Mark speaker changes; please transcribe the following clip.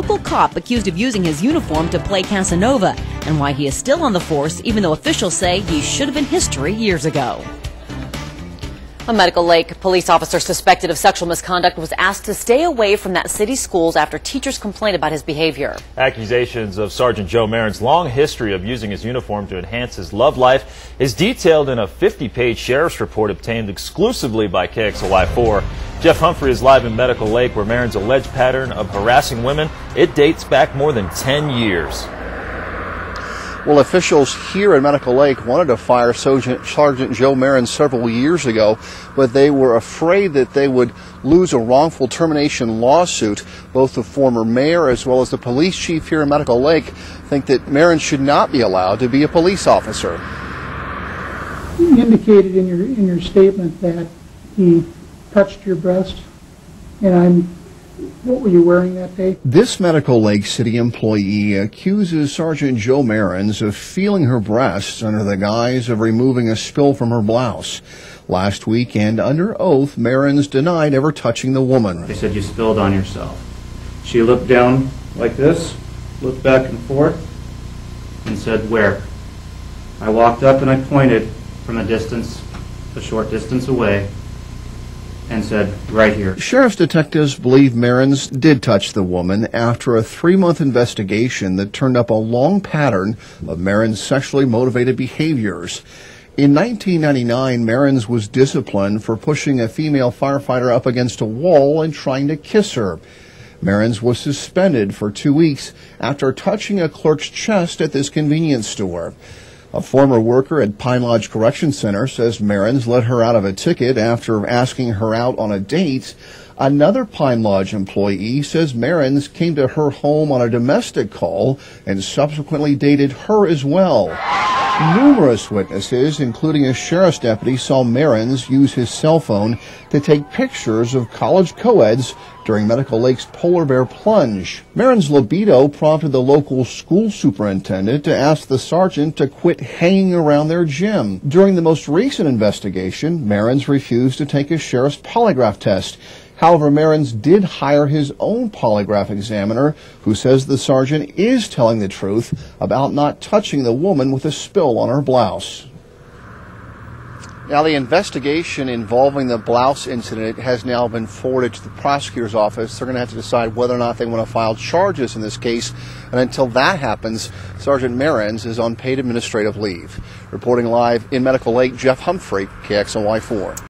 Speaker 1: local cop accused of using his uniform to play Casanova, and why he is still on the force even though officials say he should have been history years ago. A Medical Lake police officer suspected of sexual misconduct was asked to stay away from that city's schools after teachers complained about his behavior. Accusations of Sergeant Joe Marin's long history of using his uniform to enhance his love life is detailed in a 50-page sheriff's report obtained exclusively by KXLY4. Jeff Humphrey is live in Medical Lake, where Marin's alleged pattern of harassing women, it dates back more than 10 years.
Speaker 2: Well, officials here in Medical Lake wanted to fire Sergeant Joe Marin several years ago, but they were afraid that they would lose a wrongful termination lawsuit. Both the former mayor as well as the police chief here in Medical Lake think that Marin should not be allowed to be a police officer.
Speaker 3: You indicated in your statement that he touched your breast, and what were you wearing that day?
Speaker 2: This Medical Lake City employee accuses Sergeant Joe Marins of feeling her breasts under the guise of removing a spill from her blouse. Last weekend, under oath, Marins denied ever touching the woman.
Speaker 4: They said you spilled on yourself. She looked down like this, looked back and forth, and said, "Where?" I walked up and I pointed from a short distance away, and said, "Right here."
Speaker 2: Sheriff's detectives believe Marins did touch the woman after a 3-month investigation that turned up a long pattern of Marins' sexually motivated behaviors. In 1999, Marins was disciplined for pushing a female firefighter up against a wall and trying to kiss her. Marins was suspended for 2 weeks after touching a clerk's chest at this convenience store. A former worker at Pine Lodge Correction Center says Marins let her out of a ticket after asking her out on a date. Another Pine Lodge employee says Marins came to her home on a domestic call and subsequently dated her as well. Numerous witnesses, including a sheriff's deputy, saw Marins use his cell phone to take pictures of college co-eds during Medical Lake's polar bear plunge. Marins' libido prompted the local school superintendent to ask the sergeant to quit hanging around their gym. During the most recent investigation, Marins refused to take a sheriff's polygraph test. However, Marins did hire his own polygraph examiner, who says the sergeant is telling the truth about not touching the woman with a spill on her blouse. Now, the investigation involving the blouse incident has now been forwarded to the prosecutor's office. They're going to have to decide whether or not they want to file charges in this case. And until that happens, Sergeant Marins is on paid administrative leave. Reporting live in Medical Lake, Jeff Humphrey, KXLY4.